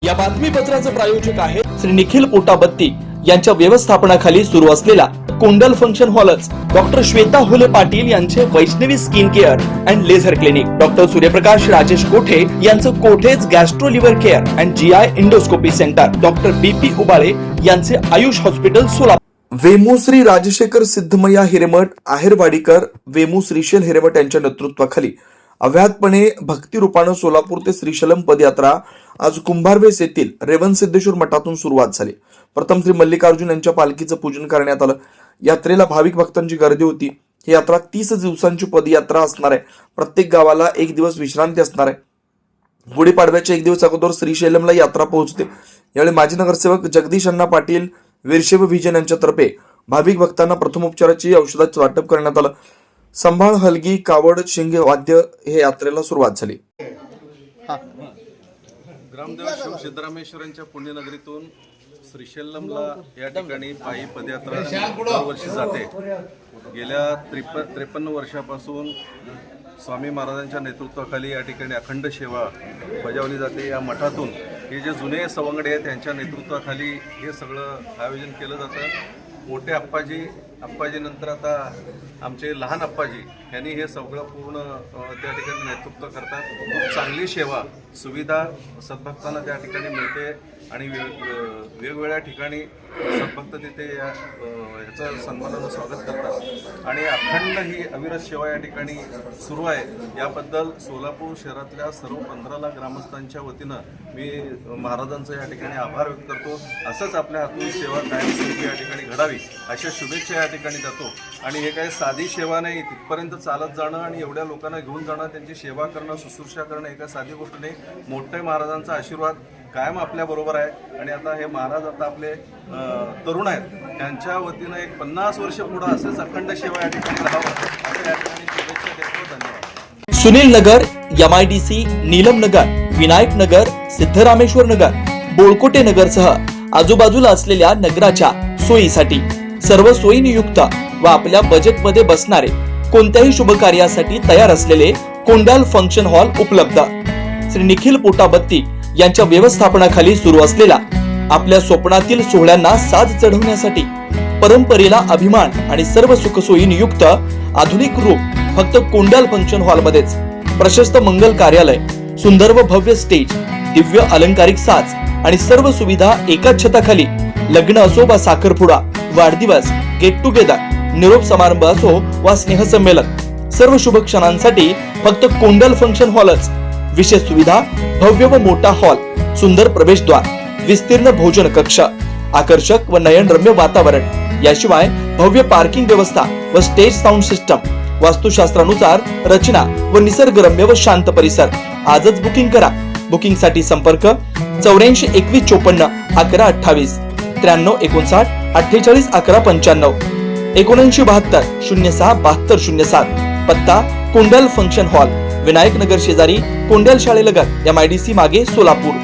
या बातमीपत्राचे प्रायोजक आहे श्री निखिल पोटाबत्ती यांच्या व्यवस्थापनाखाली सुरू असलेला कुंडल फंक्शन हॉलच डॉक्टर श्वेता होले पाटील यांचे Vaishnavi skin care and laser clinic, doctor Suryaprakash Rajesh Kothe यांचं कोठेज gastro liver care and GI endoscopy centre, doctor BP Ubale यांचे आयुष हॉस्पिटल सोलापूर, वेमू श्री राजशेखर सिद्धमय्या हिरेमठ आहेरवाडीकर वेमू श्रीशैल हिरेमठ यांच्या नेतृत्वाखाली अव्याहतपणे भक्तिरूपानं सोलापूर ते श्रीशैलम पदयात्रा आज कुंभारवेस येथील रेवणसिद्धेश्वर मठातून सुरुवात झाली। प्रथम श्री मल्लिकार्जुन यांच्या पालखीचं पूजन करण्यात आलं। यात्रेला भाविक भक्तांची गर्दी होती। ही यात्रा 30 दिवसांची पदयात्रा असणार आहे। प्रत्येक गावाला एक दिवस विश्रांती असणार आहे। गुढीपाडव्याच्या एक दिवस अगोदर श्रीशैलमला यात्रा पोहोचते। यावेळी माजी नगरसेवक जगदीश अण्णा पाटील वीरशैव व्हिजन यांच्यातर्फे भाविक भक्तांना प्रथमोपचाराची औषधाचं वाटप करण्यात आलं। संभाळ, हलगी, कावड, शिंगे वाद्य हे यात्रेला सुरुवात झाली। ग्रामदेव शिव सिद्धरामेश्वरांच्या पुण्यनगरीतून श्रीशैलमला या ठिकाणी पायी पदयात्रा दरवर्षी जाते। गेल्या 53 वर्षापासून स्वामी महाराजांच्या नेतृत्वाखाली या ठिकाणी अखंड सेवा बजावली जाते। या मठातून हे जे जुने सवंगडे आहेत त्यांच्या नेतृत्वाखाली हे सगळं आयोजन केलं जातं। मोठे अप्पाजी नंतर आता आमचे लहान अप्पाजी यांनी हे सगळं पूर्ण त्या ठिकाणी नेतृत्व करतात। खूप चांगली सेवा सुविधा सद्भक्तांना त्या ठिकाणी मिळते आणि वेगवेगळ्या ठिकाणी सद्भक्त तिथे याचं सन्मानानं स्वागत करतात आणि अखंड ही अविरत सेवा या ठिकाणी सुरू आहे। याबद्दल सोलापूर शहरातल्या सर्व 15 लाख ग्रामस्थांच्या वतीनं मी महाराजांचं या ठिकाणी आभार व्यक्त करतो। असंच आपल्या हातून सेवा कायमस्वरूपी या ठिकाणी घडावी अशा शुभेच्छा या ठिकाणी देतो। आणि हे काही साधी सेवा नाही, तिथपर्यंत चालत जाणं आणि एवढ्या लोकांना घेऊन जाणं, त्यांची सेवा करणं, शुश्रूषा करणं एका साधी गोष्ट नाही। मोठे महाराजांचा आशीर्वाद कायम आपल्या बरोबर आहे आणि आता हे महाराज आता आपले तरुण आहेत, त्यांच्या वतीनं एक 50 वर्ष पुढे असेच अखंड सेवा या ठिकाणी राहावं असं या ठिकाणी शुभेच्छा देतो। धन्यवाद। सुनील नगर, MIDC, नीलम नगर, विनायक नगर, सिद्धरामेश्वर नगर, बोळकोटे नगरसह आजूबाजूला असलेल्या नगराच्या सोयीसाठी सर्व सोयीनियुक्त व आपल्या बजेटमध्ये बसणारे कोणत्याही शुभ कार्यासाठी तयार असलेले कुंडल फंक्शन हॉल उपलब्ध। श्री निखिल पोटाबत्ती यांच्या व्यवस्थापनाखाली सुरू असलेला आपल्या स्वप्नातील सोहळ्यांना साज चढवण्यासाठी परंपरेला अभिमान आणि सर्व सुखसोयी युक्त आधुनिक रूप फक्त कुंडल फंक्शन हॉल मध्येच। प्रशस्त मंगल कार्यालय, सुंदर व भव्य स्टेज, दिव्य अलंकारिक साज आणि सर्व सुविधा एकाच छताखाली। लग्न असो वा साखरपुडा, वाढदिवस, गेट टुगेदर, निरोप समारंभ असो वा स्नेहसंमेलन, सर्व शुभ क्षणांसाठी फक्त कुंडल फंक्शन हॉलच। विशेष सुविधा, भव्य व मोठा हॉल, सुंदर प्रवेशद्वार, विस्तीर्ण भोजन कक्ष, आकर्षक व नयनरम्य वातावरण, याशिवाय भव्य पार्किंग व्यवस्था व स्टेज साऊंड सिस्टम, वास्तुशास्त्रानुसार रचना व निसर्गरम्य व शांत परिसर। आजच बुकिंग करा। बुकिंग साठी संपर्क 84 21 54 11 28 93 59 48 11 95 79 72 06 72 07। पत्ता कुंडल फंक्शन हॉल, विनायक नगर शेजारी, कुंडल शाळेलगत, MIDC मागे, सोलापूर।